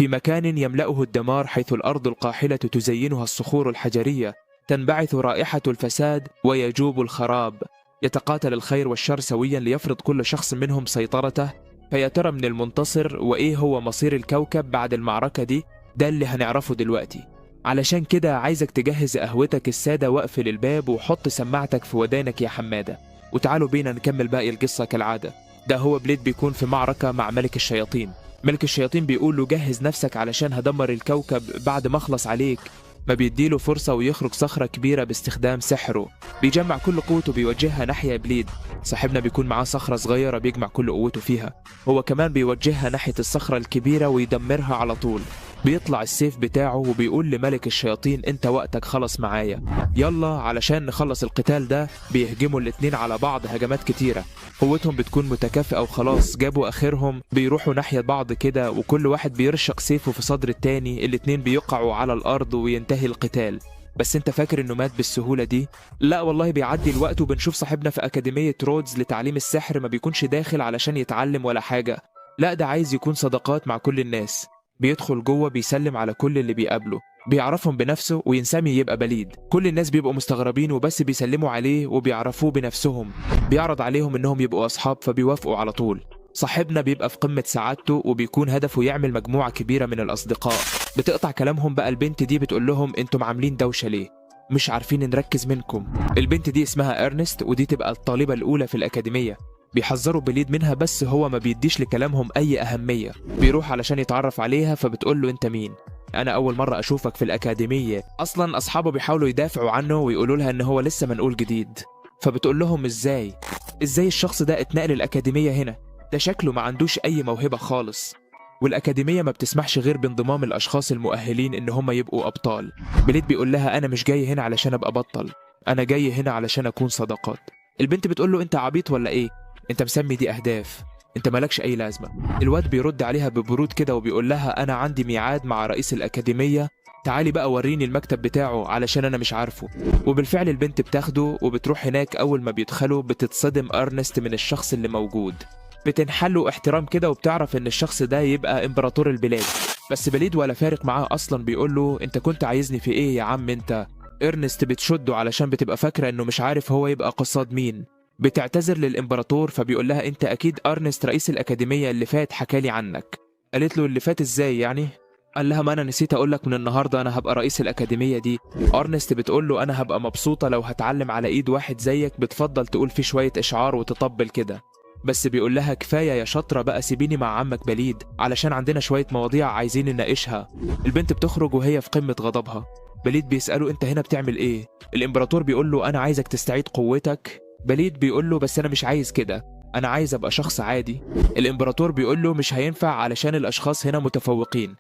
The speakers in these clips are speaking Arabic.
في مكان يملأه الدمار، حيث الأرض القاحلة تزينها الصخور الحجرية، تنبعث رائحة الفساد ويجوب الخراب. يتقاتل الخير والشر سويا ليفرض كل شخص منهم سيطرته. فيا ترى من المنتصر وإيه هو مصير الكوكب بعد المعركة دي؟ ده اللي هنعرفه دلوقتي. علشان كده عايزك تجهز قهوتك السادة واقفل الباب وحط سماعتك في ودانك يا حمادة، وتعالوا بينا نكمل باقي القصة كالعادة. ده هو بليد بيكون في معركة مع ملك الشياطين. ملك الشياطين بيقول له جهز نفسك علشان هدمر الكوكب بعد ما اخلص عليك. ما بيديله فرصة ويخرج صخرة كبيرة باستخدام سحره، بيجمع كل قوته بيوجهها ناحية بليد. صاحبنا بيكون معاه صخرة صغيرة بيجمع كل قوته فيها، هو كمان بيوجهها ناحية الصخرة الكبيرة ويدمرها على طول. بيطلع السيف بتاعه وبيقول لملك الشياطين انت وقتك خلص معايا، يلا علشان نخلص القتال ده. بيهجموا الاتنين على بعض هجمات كتيرة، قوتهم بتكون متكافئة وخلاص جابوا اخرهم. بيروحوا ناحية بعض كده وكل واحد بيرشق سيفه في صدر التاني، الاتنين بيقعوا على الارض وينتهي القتال. بس انت فاكر انه مات بالسهولة دي؟ لا والله، بيعدي الوقت وبنشوف صاحبنا في أكاديمية رودز لتعليم السحر. ما بيكونش داخل علشان يتعلم ولا حاجة، لا ده عايز يكون صداقات مع كل الناس. بيدخل جوه بيسلم على كل اللي بيقابله، بيعرفهم بنفسه وينسمي يبقى بليد. كل الناس بيبقوا مستغربين وبس بيسلموا عليه وبيعرفوه بنفسهم. بيعرض عليهم انهم يبقوا اصحاب فبيوافقوا على طول. صاحبنا بيبقى في قمة سعادته وبيكون هدفه يعمل مجموعة كبيرة من الأصدقاء. بتقطع كلامهم بقى البنت دي بتقول لهم انتم عاملين دوشة ليه؟ مش عارفين نركز منكم. البنت دي اسمها إرنست ودي تبقى الطالبة الأولى في الأكاديمية. بيحذروا بليد منها بس هو ما بيديش لكلامهم أي أهمية. بيروح علشان يتعرف عليها فبتقول له انت مين؟ أنا أول مرة أشوفك في الأكاديمية. أصلا أصحابه بيحاولوا يدافعوا عنه ويقولوا لها إن هو لسه منقول جديد. فبتقول لهم ازاي الشخص ده اتنقل الأكاديمية هنا؟ ده شكله ما عندوش أي موهبة خالص، والأكاديمية ما بتسمحش غير بانضمام الأشخاص المؤهلين إن هم يبقوا أبطال. بليد بيقول لها أنا مش جاي هنا علشان أبقى بطل، أنا جاي هنا علشان أكون صداقات. البنت بتقول له أنت عبيط ولا إيه؟ أنت مسمي دي أهداف، أنت مالكش أي لازمة. الواد بيرد عليها ببرود كده وبيقول لها أنا عندي ميعاد مع رئيس الأكاديمية، تعالي بقى وريني المكتب بتاعه علشان أنا مش عارفه. وبالفعل البنت بتاخده وبتروح هناك. أول ما بيدخلوا بتتصدم أرنست من الشخص اللي موجود، بتنحله احترام كده وبتعرف ان الشخص ده يبقى امبراطور البلاد. بس بليد ولا فارق معاه اصلا، بيقول له انت كنت عايزني في ايه يا عم انت؟ إرنست بتشده علشان بتبقى فاكره انه مش عارف هو يبقى قصاد مين. بتعتذر للامبراطور فبيقول لها انت اكيد أرنست رئيس الاكاديميه اللي فات حكالي عنك. قالت له اللي فات ازاي يعني؟ قال لها ما انا نسيت اقول لك من النهارده انا هبقى رئيس الاكاديميه دي. أرنست بتقول له انا هبقى مبسوطه لو هتعلم على ايد واحد زيك بتفضل تقول فيه شويه اشعار وتطبل كده. بس بيقول لها كفايه يا شاطره بقى، سيبيني مع عمك بليد علشان عندنا شويه مواضيع عايزين نناقشها. البنت بتخرج وهي في قمه غضبها. بليد بيساله انت هنا بتعمل ايه؟ الامبراطور بيقول له انا عايزك تستعيد قوتك. بليد بيقول له بس انا مش عايز كده، انا عايز ابقى شخص عادي. الامبراطور بيقول له مش هينفع علشان الاشخاص هنا متفوقين،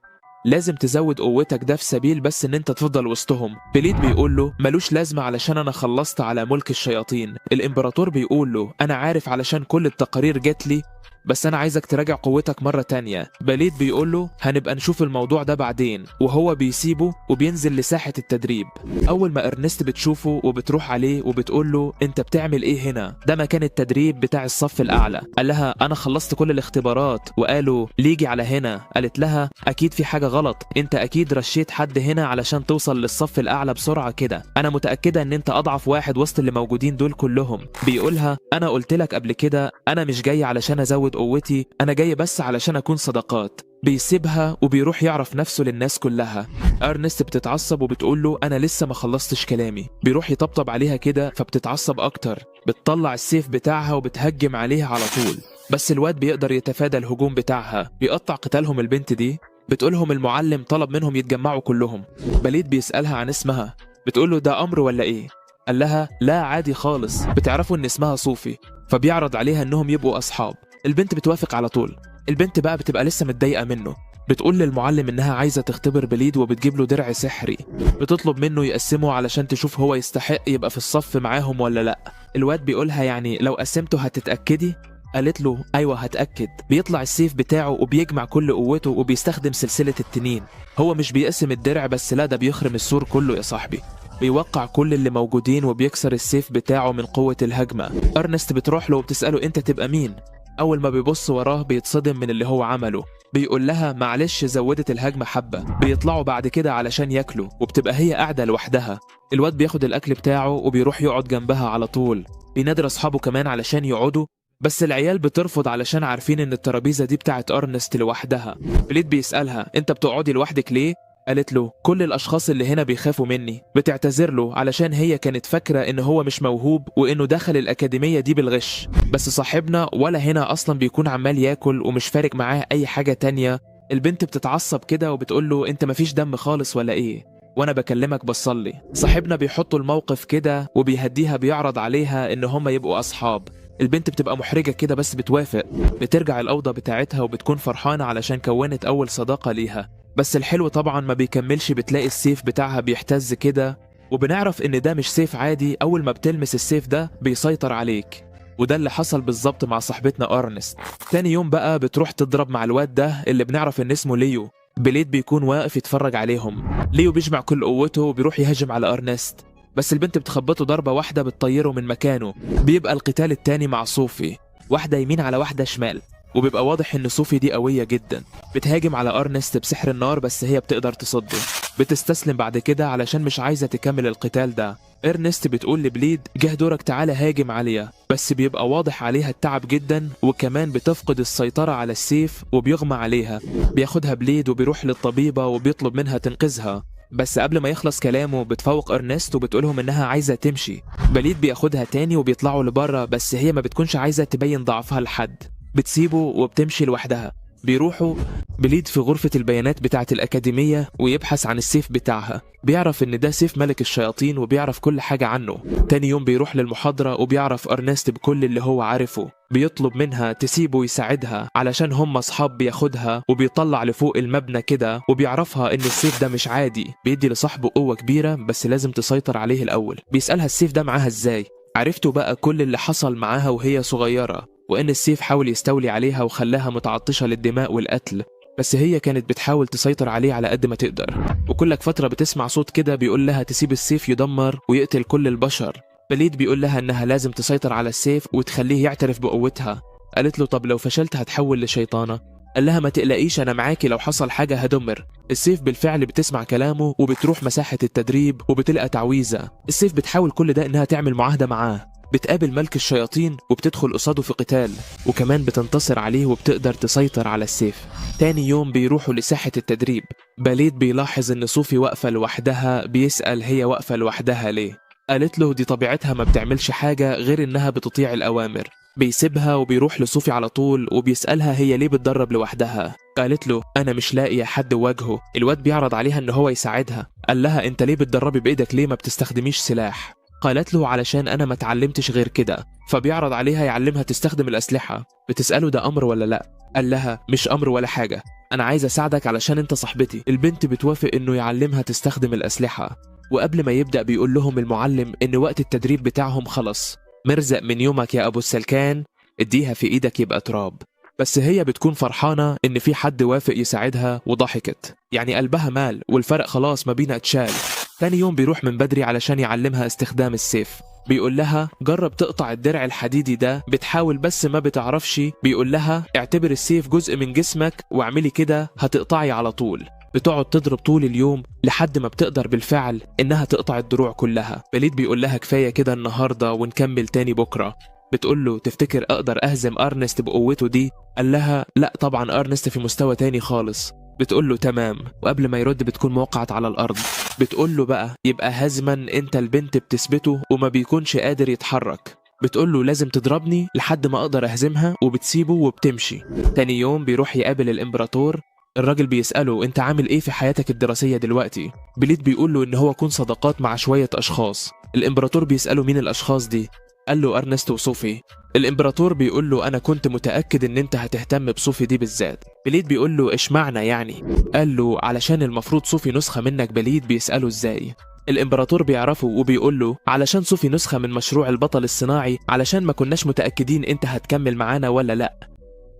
لازم تزود قوتك ده في سبيل بس ان انت تفضل وسطهم. بليد بيقول له ملوش لازمه علشان انا خلصت على ملك الشياطين. الامبراطور بيقول له انا عارف علشان كل التقارير جات لي، بس انا عايزك تراجع قوتك مرة تانية. بليد بيقول له هنبقى نشوف الموضوع ده بعدين، وهو بيسيبه وبينزل لساحة التدريب. اول ما إرنست بتشوفه وبتروح عليه وبتقول له انت بتعمل ايه هنا؟ ده مكان التدريب بتاع الصف الاعلى. قال لها انا خلصت كل الاختبارات وقالوا ليجي على هنا. قالت لها اكيد في حاجة غلط، انت اكيد رشيت حد هنا علشان توصل للصف الاعلى بسرعة كده، انا متأكدة ان انت اضعف واحد وسط اللي موجودين دول كلهم. بيقولها انا قلت لك قبل كده انا مش جاي علشان ازود قوتي، انا جاي بس علشان اكون صداقات. بيسيبها وبيروح يعرف نفسه للناس كلها. أرنست بتتعصب وبتقول له انا لسه ما خلصتش كلامي. بيروح يطبطب عليها كده فبتتعصب اكتر، بتطلع السيف بتاعها وبتهجم عليها على طول. بس الواد بيقدر يتفادى الهجوم بتاعها، بيقطع قتالهم. البنت دي بتقولهم المعلم طلب منهم يتجمعوا كلهم. بليد بيسألها عن اسمها، بتقول له ده امر ولا ايه؟ قال لها لا عادي خالص، بتعرفوا ان اسمها صوفي. فبيعرض عليها انهم يبقوا اصحاب. البنت بتوافق على طول. البنت بقى بتبقى لسه متضايقه منه، بتقول للمعلم انها عايزه تختبر بليد وبتجيب له درع سحري، بتطلب منه يقسمه علشان تشوف هو يستحق يبقى في الصف معاهم ولا لا. الواد بيقولها يعني لو قسمته هتتاكدي؟ قالت له ايوه هتاكد. بيطلع السيف بتاعه وبيجمع كل قوته وبيستخدم سلسله التنين. هو مش بيقسم الدرع بس، لا ده بيخرم السور كله يا صاحبي. بيوقع كل اللي موجودين وبيكسر السيف بتاعه من قوة الهجمة. أرنست بتروح له وبتسأله انت تبقى مين؟ أول ما بيبص وراه بيتصدم من اللي هو عمله. بيقول لها معلش زودت الهجمة حبة. بيطلعوا بعد كده علشان ياكلوا وبتبقى هي قاعدة لوحدها. الواد بياخد الأكل بتاعه وبيروح يقعد جنبها على طول. بينادر أصحابه كمان علشان يقعدوا، بس العيال بترفض علشان عارفين ان الترابيزة دي بتاعت أرنست لوحدها. بليد بيسألها انت بتقعدي لوحدك ليه؟ قالت له كل الأشخاص اللي هنا بيخافوا مني. بتعتذر له علشان هي كانت فاكرة إن هو مش موهوب وإنه دخل الأكاديمية دي بالغش، بس صاحبنا ولا هنا أصلا بيكون عمال ياكل ومش فارق معاه أي حاجة تانية. البنت بتتعصب كده وبتقول له أنت مفيش دم خالص ولا إيه؟ وأنا بكلمك بصلي. صاحبنا بيحطوا الموقف كده وبيهديها، بيعرض عليها إن هما يبقوا أصحاب. البنت بتبقى محرجة كده بس بتوافق. بترجع الأوضة بتاعتها وبتكون فرحانة علشان كونت أول صداقة ليها. بس الحلو طبعا ما بيكملش، بتلاقي السيف بتاعها بيهتز كده، وبنعرف ان ده مش سيف عادي. اول ما بتلمس السيف ده بيسيطر عليك، وده اللي حصل بالظبط مع صاحبتنا أرنست. تاني يوم بقى بتروح تضرب مع الواد ده اللي بنعرف ان اسمه ليو. بليد بيكون واقف يتفرج عليهم. ليو بيجمع كل قوته وبيروح يهجم على أرنست، بس البنت بتخبطه ضربة واحدة بتطيره من مكانه. بيبقى القتال التاني مع صوفي، واحدة يمين على واحدة شمال، وبيبقى واضح ان صوفي دي قوية جدا. بتهاجم على أرنست بسحر النار بس هي بتقدر تصده. بتستسلم بعد كده علشان مش عايزة تكمل القتال ده. إرنست بتقول لبليد جه دورك تعالى هاجم عليها، بس بيبقى واضح عليها التعب جدا، وكمان بتفقد السيطرة على السيف وبيغمى عليها. بياخدها بليد وبيروح للطبيبة وبيطلب منها تنقذها، بس قبل ما يخلص كلامه بتفوق أرنست وبتقولهم انها عايزة تمشي. بليد بياخدها تاني وبيطلعوا لبره، بس هي ما بتكونش عايزة تبين ضعفها لحد. بتسيبه وبتمشي لوحدها. بيروحوا بليد في غرفة البيانات بتاعة الأكاديمية ويبحث عن السيف بتاعها. بيعرف إن ده سيف ملك الشياطين وبيعرف كل حاجة عنه. تاني يوم بيروح للمحاضرة وبيعرف أرنست بكل اللي هو عارفه. بيطلب منها تسيبه يساعدها علشان هم أصحاب. بياخدها وبيطلع لفوق المبنى كده، وبيعرفها إن السيف ده مش عادي، بيدي لصاحبه قوة كبيرة بس لازم تسيطر عليه الأول. بيسألها السيف ده معاها إزاي. عرفتوا بقى كل اللي حصل معاها وهي صغيرة، وإن السيف حاول يستولي عليها وخلاها متعطشة للدماء والقتل، بس هي كانت بتحاول تسيطر عليه على قد ما تقدر. وكل فترة بتسمع صوت كده بيقول لها تسيب السيف يدمر ويقتل كل البشر. بليد بيقول لها إنها لازم تسيطر على السيف وتخليه يعترف بقوتها. قالت له طب لو فشلت هتحول لشيطانة. قال لها ما تقلقيش أنا معاكي، لو حصل حاجة هدمر. السيف بالفعل بتسمع كلامه وبتروح مساحة التدريب وبتلقى تعويذة. السيف بتحاول كل ده إنها تعمل معاهدة معاه. بتقابل ملك الشياطين وبتدخل قصاده في قتال، وكمان بتنتصر عليه وبتقدر تسيطر على السيف. تاني يوم بيروحوا لساحة التدريب. بليد بيلاحظ ان صوفي واقفة لوحدها. بيسأل هي واقفة لوحدها ليه. قالت له دي طبيعتها، ما بتعملش حاجة غير انها بتطيع الأوامر. بيسيبها وبيروح لصوفي على طول وبيسألها هي ليه بتدرب لوحدها. قالت له انا مش لاقيه حد واجهه. الواد بيعرض عليها ان هو يساعدها. قال لها انت ليه بتدربي بايدك، ليه ما بتستخدميش سلاح؟ قالت له علشان انا ما اتعلمتش غير كده. فبيعرض عليها يعلمها تستخدم الأسلحة. بتسأله ده امر ولا لا؟ قال لها مش امر ولا حاجة، انا عايز اساعدك علشان انت صاحبتي. البنت بتوافق انه يعلمها تستخدم الأسلحة. وقبل ما يبدأ بيقول لهم المعلم ان وقت التدريب بتاعهم خلص. مرزق من يومك يا ابو السلكان، اديها في ايدك يبقى تراب. بس هي بتكون فرحانة ان في حد وافق يساعدها وضحكت، يعني قلبها مال والفرق خلاص ما بينا اتشال. تاني يوم بيروح من بدري علشان يعلمها استخدام السيف. بيقول لها جرب تقطع الدرع الحديدي ده. بتحاول بس ما بتعرفش. بيقول لها اعتبر السيف جزء من جسمك واعملي كده هتقطعي على طول. بتقعد تضرب طول اليوم لحد ما بتقدر بالفعل انها تقطع الدروع كلها. بليد بيقول لها كفاية كده النهاردة ونكمل تاني بكرة. بتقول له تفتكر اقدر اهزم أرنست بقوته دي؟ قال لها لا طبعا أرنست في مستوى تاني خالص. بتقول له تمام، وقبل ما يرد بتكون موقعت على الأرض. بتقول له بقى يبقى هزما انت البنت بتثبته وما بيكونش قادر يتحرك. بتقول له لازم تضربني لحد ما اقدر اهزمها، وبتسيبه وبتمشي. تاني يوم بيروح يقابل الامبراطور. الراجل بيسأله انت عامل ايه في حياتك الدراسية دلوقتي؟ بليد بيقول له ان هو كون صداقات مع شوية اشخاص. الامبراطور بيسأله مين الاشخاص دي؟ قال له أرنست وصوفي. الامبراطور بيقول له انا كنت متأكد ان انت هتهتم بصوفي دي بالذات. بليد بيقول له اشمعنى يعني؟ قال له علشان المفروض صوفي نسخة منك. بليد بيسأله ازاي؟ الامبراطور بيعرفه وبيقول له علشان صوفي نسخة من مشروع البطل الصناعي، علشان ما كناش متأكدين انت هتكمل معانا ولا لا،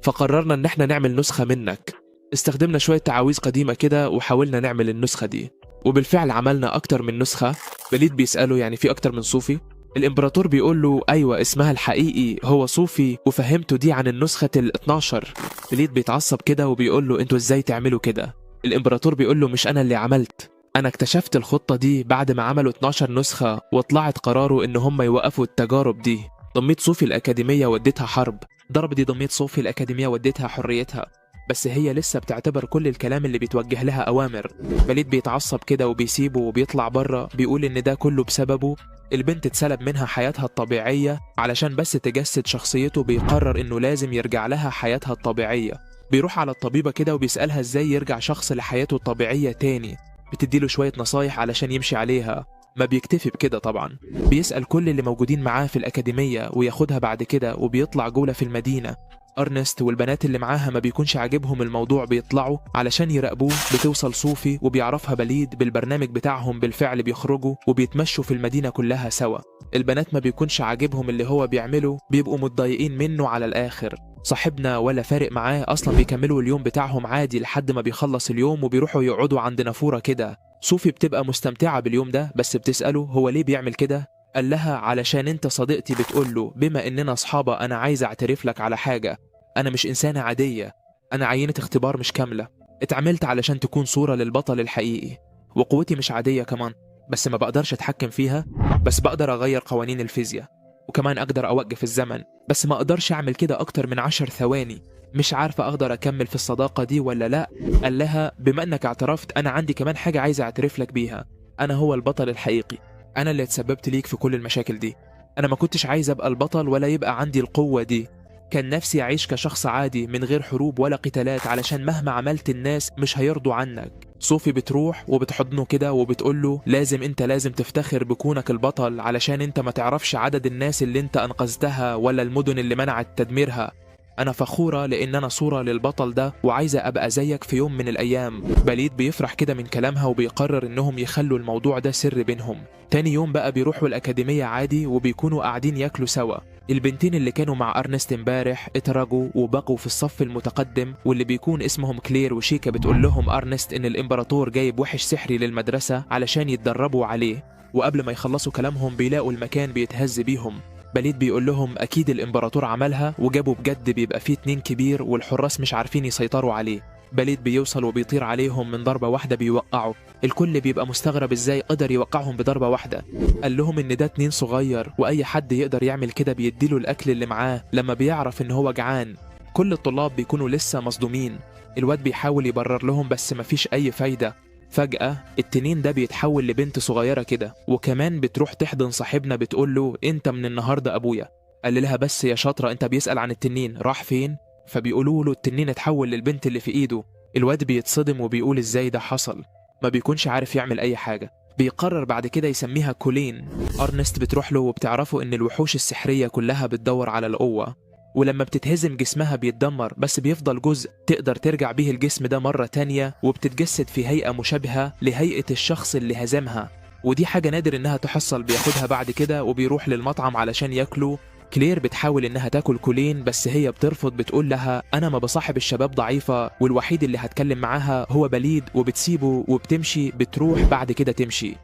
فقررنا ان احنا نعمل نسخة منك. استخدمنا شوية تعاويذ قديمة كده وحاولنا نعمل النسخة دي، وبالفعل عملنا اكتر من نسخة. بليد بيسأله يعني في اكتر من صوفي؟ الإمبراطور بيقول له أيوة اسمها الحقيقي هو صوفي وفهمته دي عن النسخة ال12. بليد بيتعصب كده وبيقول له انتوا ازاي تعملوا كده؟ الإمبراطور بيقول له مش أنا اللي عملت، أنا اكتشفت الخطة دي بعد ما عملوا 12 نسخة وطلعت قراره إن هم يوقفوا التجارب دي. ضميت صوفي الأكاديمية وديتها حرب، ضرب دي ضميت صوفي الأكاديمية وديتها حريتها، بس هي لسه بتعتبر كل الكلام اللي بيتوجه لها أوامر. بليد بيتعصب كده وبيسيبه وبيطلع بره، بيقول إن ده كله بسببه. البنت اتسلب منها حياتها الطبيعية علشان بس تجسد شخصيته، بيقرر إنه لازم يرجع لها حياتها الطبيعية. بيروح على الطبيبة كده وبيسألها إزاي يرجع شخص لحياته الطبيعية تاني، بتديله شوية نصايح علشان يمشي عليها. ما بيكتفي بكده طبعا، بيسأل كل اللي موجودين معاه في الأكاديمية وياخدها بعد كده وبيطلع جولة في المدينة. أرنست والبنات اللي معاها ما بيكونش عاجبهم الموضوع، بيطلعوا علشان يراقبوه. بتوصل صوفي وبيعرفها بليد بالبرنامج بتاعهم، بالفعل بيخرجوا وبيتمشوا في المدينة كلها سوا. البنات ما بيكونش عاجبهم اللي هو بيعمله، بيبقوا متضايقين منه على الآخر. صاحبنا ولا فارق معاه أصلا، بيكملوا اليوم بتاعهم عادي لحد ما بيخلص اليوم وبيروحوا يقعدوا عند نافورة كده. صوفي بتبقى مستمتعة باليوم ده، بس بتسأله هو ليه بيعمل كده؟ قال لها علشان انت صديقتي. بتقول له بما اننا اصحابة انا عايز اعترف لك على حاجة، انا مش انسانة عادية، انا عينة اختبار مش كاملة، اتعملت علشان تكون صورة للبطل الحقيقي، وقوتي مش عادية كمان، بس ما بقدرش اتحكم فيها، بس بقدر اغير قوانين الفيزياء، وكمان اقدر اوقف الزمن، بس ما اقدرش اعمل كده اكتر من 10 ثواني. مش عارفة اقدر اكمل في الصداقة دي ولا لا. قال لها بما انك اعترفت انا عندي كمان حاجة عايز اعترف لك بيها، انا هو البطل الحقيقي، انا اللي اتسببت ليك في كل المشاكل دي. انا ما كنتش عايز ابقى البطل ولا يبقى عندي القوة دي، كان نفسي أعيش كشخص عادي من غير حروب ولا قتالات، علشان مهما عملت الناس مش هيرضوا عنك. صوفي بتروح وبتحضنه كده وبتقول له لازم تفتخر بكونك البطل، علشان انت ما تعرفش عدد الناس اللي انت أنقذتها ولا المدن اللي منعت تدميرها. أنا فخورة لأن أنا صورة للبطل ده وعايزة أبقى زيك في يوم من الأيام. بليد بيفرح كده من كلامها وبيقرر إنهم يخلوا الموضوع ده سر بينهم. تاني يوم بقى بيروحوا الأكاديمية عادي وبيكونوا قاعدين ياكلوا سوا. البنتين اللي كانوا مع أرنست امبارح اترجوا وبقوا في الصف المتقدم، واللي بيكون اسمهم كلير وشيكا بتقول لهم أرنست إن الإمبراطور جايب وحش سحري للمدرسة علشان يتدربوا عليه، وقبل ما يخلصوا كلامهم بيلاقوا المكان بيتهز بيهم. بليد بيقول لهم أكيد الإمبراطور عملها وجابوا بجد، بيبقى فيه 2 كبير والحراس مش عارفين يسيطروا عليه. بليد بيوصل وبيطير عليهم من ضربة واحدة بيوقعوا. الكل بيبقى مستغرب ازاي قدر يوقعهم بضربة واحدة. قال لهم ان ده 2 صغير واي حد يقدر يعمل كده، بيديله الاكل اللي معاه لما بيعرف ان هو جعان. كل الطلاب بيكونوا لسه مصدومين. الواد بيحاول يبرر لهم بس مفيش اي فايدة. فجأة التنين ده بيتحول لبنت صغيرة كده، وكمان بتروح تحضن صاحبنا بتقول له انت من النهاردة ابويا. قال لها بس يا شاطرة انت بيسأل عن التنين راح فين؟ فبيقولوا له التنين اتحول للبنت اللي في ايده. الواد بيتصدم وبيقول ازاي ده حصل، ما بيكونش عارف يعمل اي حاجة. بيقرر بعد كده يسميها كولين. أرنست بتروح له وبتعرفه ان الوحوش السحرية كلها بتدور على القوة، ولما بتتهزم جسمها بيتدمر بس بيفضل جزء تقدر ترجع بيه الجسم ده مرة تانية، وبتتجسد في هيئة مشابهة لهيئة الشخص اللي هزمها. ودي حاجة نادر انها تحصل. بياخدها بعد كده وبيروح للمطعم علشان ياكله. كلير بتحاول انها تاكل كولين بس هي بترفض، بتقول لها انا ما بصاحب الشباب ضعيفة والوحيد اللي هتكلم معاها هو بليد، وبتسيبه وبتمشي. بتروح بعد كده تمشي.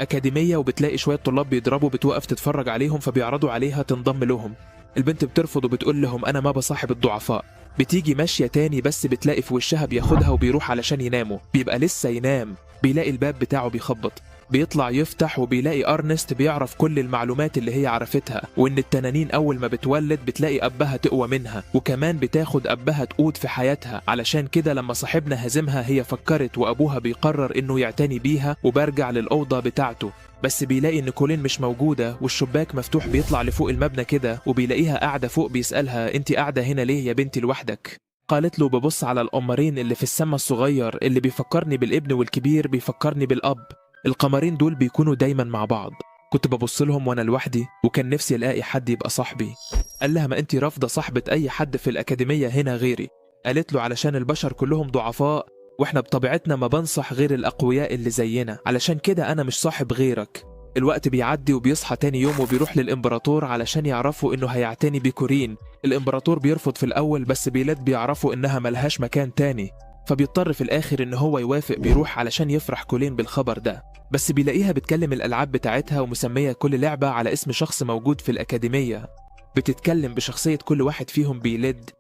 أكاديمية وبتلاقي شوية طلاب بيضربوا، بتوقف تتفرج عليهم فبيعرضوا عليها تنضم لهم. البنت بترفض وبتقول لهم أنا ما بصاحب الضعفاء. بتيجي ماشية تاني بس بتلاقي في وشها بياخدها وبيروح علشان يناموا. بيبقى لسه ينام، بيلاقي الباب بتاعه بيخبط، بيطلع يفتح وبيلاقي أرنست بيعرف كل المعلومات اللي هي عرفتها، وإن التنانين أول ما بتولد بتلاقي أبها تقوى منها، وكمان بتاخد أبها تقود في حياتها. علشان كده لما صاحبنا هزمها هي فكرت وأبوها بيقرر إنه يعتني بيها، وبرجع للأوضة بتاعته. بس بيلاقي إن كولين مش موجودة والشباك مفتوح، بيطلع لفوق المبنى كده وبيلاقيها قاعدة فوق. بيسألها أنت قاعدة هنا ليه يا بنتي لوحدك؟ قالت له ببص على القمرين اللي في السما الصغير اللي بيفكرني بالابن والكبير بيفكرني بالأب. القمرين دول بيكونوا دايما مع بعض، كنت ببص لهم وانا لوحدي وكان نفسي الاقي حد يبقى صاحبي. قال لها ما انتي رافضة صاحبة اي حد في الأكاديمية هنا غيري. قالت له علشان البشر كلهم ضعفاء واحنا بطبيعتنا ما بنصح غير الأقوياء اللي زينا، علشان كده انا مش صاحب غيرك. الوقت بيعدي وبيصحى تاني يوم وبيروح للإمبراطور علشان يعرفوا إنه هيعتني بكورين. الإمبراطور بيرفض في الأول بس بيلاد بيعرفوا إنها ملهاش مكان تاني، فبيضطر في الآخر إن هو يوافق. بيروح علشان يفرح كولين بالخبر ده، بس بيلاقيها بتكلم الألعاب بتاعتها ومسمية كل لعبة على اسم شخص موجود في الأكاديمية. بتتكلم بشخصية كل واحد فيهم.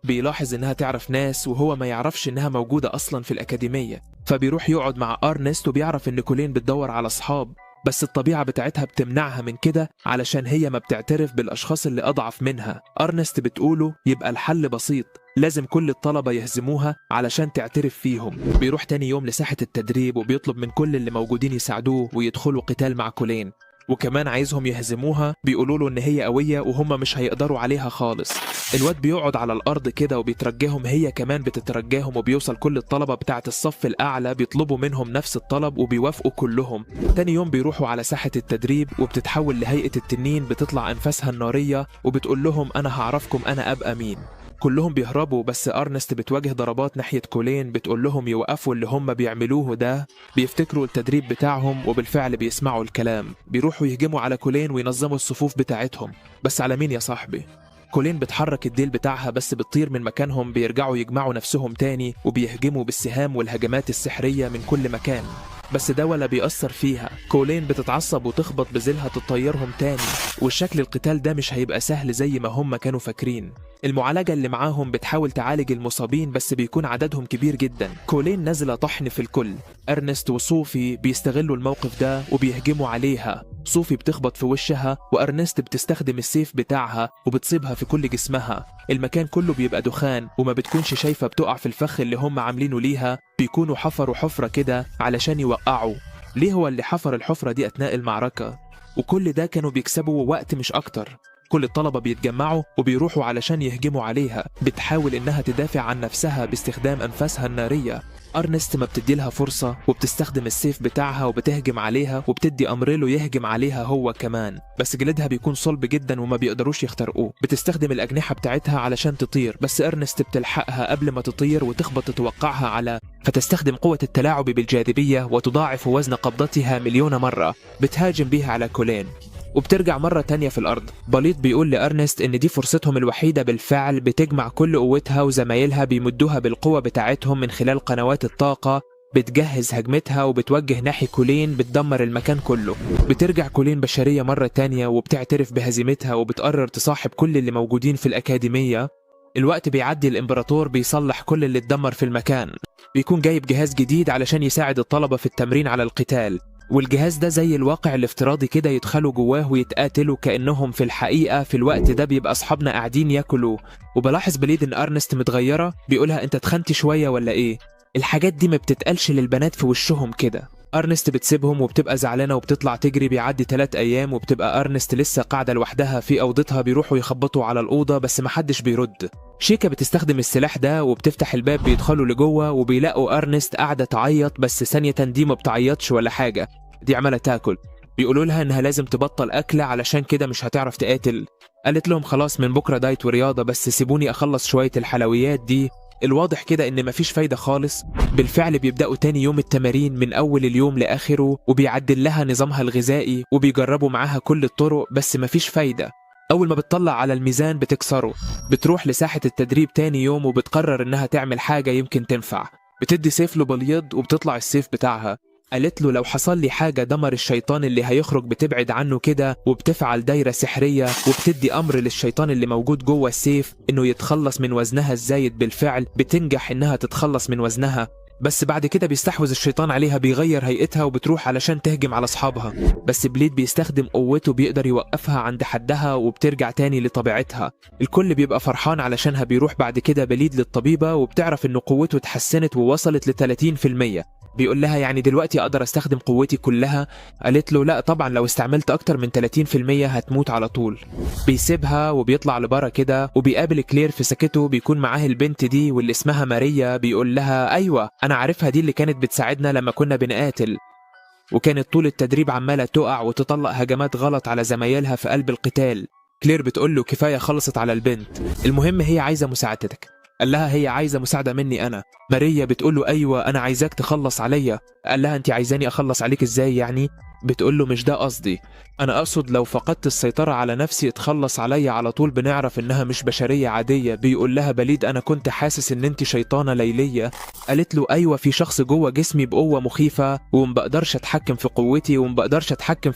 بيلاحظ إنها تعرف ناس وهو ما يعرفش إنها موجودة أصلا في الأكاديمية، فبيروح يقعد مع أرنست وبيعرف إن كولين بتدور على أصحاب، بس الطبيعة بتاعتها بتمنعها من كده علشان هي ما بتعترف بالأشخاص اللي أضعف منها. أرنست بتقوله يبقى الحل بسيط، لازم كل الطلبة يهزموها علشان تعترف فيهم. بيروح تاني يوم لساحة التدريب وبيطلب من كل اللي موجودين يساعدوه ويدخلوا قتال مع كولين، وكمان عايزهم يهزموها. بيقولوا له ان هي قوية وهم مش هيقدروا عليها خالص. الواد بيقعد على الارض كده وبيترجاهم، هي كمان بتترجاهم، وبيوصل كل الطلبة بتاعة الصف الاعلى بيطلبوا منهم نفس الطلب وبيوافقوا كلهم. تاني يوم بيروحوا على ساحة التدريب وبتتحول لهيئة التنين، بتطلع انفاسها النارية وبتقول لهم انا هعرفكم انا ابقى مين. كلهم بيهربوا، بس أرنست بتواجه ضربات ناحية كولين بتقول لهم يوقفوا اللي هم بيعملوه ده. بيفتكروا التدريب بتاعهم وبالفعل بيسمعوا الكلام. بيروحوا يهجموا على كولين وينظموا الصفوف بتاعتهم، بس على مين يا صاحبي؟ كولين بتحرك الديل بتاعها بس بتطير من مكانهم. بيرجعوا يجمعوا نفسهم تاني وبيهجموا بالسهام والهجمات السحرية من كل مكان، بس ده ولا بيأثر فيها. كولين بتتعصب وتخبط بزيلها تطيرهم تاني، والشكل القتال ده مش هيبقى سهل زي ما هم كانوا فاكرين. المعالجة اللي معاهم بتحاول تعالج المصابين بس بيكون عددهم كبير جدا. كولين نازلة طحن في الكل. أرنست وصوفي بيستغلوا الموقف ده وبيهجموا عليها. صوفي بتخبط في وشها وأرنست بتستخدم السيف بتاعها وبتصيبها في كل جسمها. المكان كله بيبقى دخان وما بتكونش شايفة بتقع في الفخ اللي هم عاملينه ليها. بيكونوا حفروا حفرة كده علشان يوقعوا. ليه هو اللي حفر الحفرة دي أثناء المعركة؟ وكل ده كانوا بيكسبوا وقت مش أكتر. كل الطلبة بيتجمعوا وبيروحوا علشان يهجموا عليها. بتحاول إنها تدافع عن نفسها باستخدام أنفاسها النارية. أرنست ما بتديلها فرصة وبتستخدم السيف بتاعها وبتهجم عليها، وبتدي أمريلو يهجم عليها هو كمان، بس جلدها بيكون صلب جدا وما بيقدروش يخترقوه. بتستخدم الأجنحة بتاعتها علشان تطير، بس أرنست بتلحقها قبل ما تطير وتخبط تتوقعها فتستخدم قوة التلاعب بالجاذبية وتضاعف وزن قبضتها مليون مرة. بتهاجم بيها على كولين وبترجع مرة تانية في الأرض. بليط بيقول لأرنست إن دي فرصتهم الوحيدة بالفعل. بتجمع كل قوتها وزمايلها بيمدوها بالقوة بتاعتهم من خلال قنوات الطاقة. بتجهز هجمتها وبتوجه ناحية كولين، بتدمر المكان كله. بترجع كولين بشرية مرة تانية وبتعترف بهزيمتها وبتقرر تصاحب كل اللي موجودين في الأكاديمية. الوقت بيعدي. الإمبراطور بيصلح كل اللي اتدمر في المكان. بيكون جايب جهاز جديد علشان يساعد الطلبة في التمرين على القتال، والجهاز ده زي الواقع الافتراضي كده، يدخلوا جواه ويتقاتلوا كأنهم في الحقيقة. في الوقت ده بيبقى أصحابنا قاعدين ياكلوا، وبلاحظ بليد إن أرنست متغيرة. بيقولها أنت تخنتي شوية ولا إيه؟ الحاجات دي ما بتتقالش للبنات في وشهم كده. أرنست بتسيبهم وبتبقى زعلانة وبتطلع تجري. بيعدي 3 أيام وبتبقى أرنست لسه قاعدة لوحدها في أوضتها. بيروحوا يخبطوا على الأوضة بس محدش بيرد. شيكا بتستخدم السلاح ده وبتفتح الباب. بيدخلوا لجوه وبيلاقوا أرنست قاعدة تعيط، بس ثانية دي ما بتعيطش ولا حاجة، دي عمالة تاكل. بيقولوا لها إنها لازم تبطل أكل علشان كده مش هتعرف تقاتل. قالت لهم خلاص من بكرة دايت ورياضة، بس سيبوني أخلص شوية الحلويات دي. الواضح كده إن مفيش فايدة خالص. بالفعل بيبدأوا تاني يوم التمارين من أول اليوم لآخره، وبيعدل لها نظامها الغذائي وبيجربوا معاها كل الطرق، بس مفيش فايدة. أول ما بتطلع على الميزان بتكسره. بتروح لساحة التدريب تاني يوم وبتقرر إنها تعمل حاجة يمكن تنفع. بتدي سيف لبليض وبتطلع السيف بتاعها. قالت له لو حصل لي حاجة دمر الشيطان اللي هيخرج بتبعد عنه كده، وبتفعل دايرة سحرية وبتدي أمر للشيطان اللي موجود جوه السيف إنه يتخلص من وزنها الزايد. بالفعل بتنجح إنها تتخلص من وزنها، بس بعد كده بيستحوذ الشيطان عليها. بيغير هيئتها وبتروح علشان تهجم على أصحابها، بس بليد بيستخدم قوته بيقدر يوقفها عند حدها وبترجع تاني لطبيعتها. الكل بيبقى فرحان علشانها. بيروح بعد كده بليد للطبيبة وبتعرف إنه قوته اتحسنت ووصلت ل30%. بيقول لها يعني دلوقتي أقدر أستخدم قوتي كلها؟ قالت له لا طبعا، لو استعملت أكتر من 30% هتموت على طول. بيسيبها وبيطلع لبرا كده وبيقابل كلير في سكته. بيكون معاه البنت دي واللي اسمها ماريا. بيقول لها أيوة أنا عارفها، دي اللي كانت بتساعدنا لما كنا بنقاتل، وكانت طول التدريب عمالة تقع وتطلق هجمات غلط على زمايلها في قلب القتال. كلير بتقول له كفاية، خلصت على البنت، المهم هي عايزة مساعدتك. قال لها هي عايزة مساعدة مني أنا. ماريا بتقول له أيوة أنا عايزاك تخلص عليا. قال لها أنت عايزاني أخلص عليك إزاي يعني؟ بتقوله مش ده قصدي، أنا أقصد لو فقدت السيطرة على نفسي اتخلص عليا على طول، بنعرف إنها مش بشرية عادية. بيقول لها بليد أنا كنت حاسس إن أنت شيطانة ليلية. قالت له أيوة، في شخص جوه جسمي بقوة مخيفة ومبقدرش أتحكم في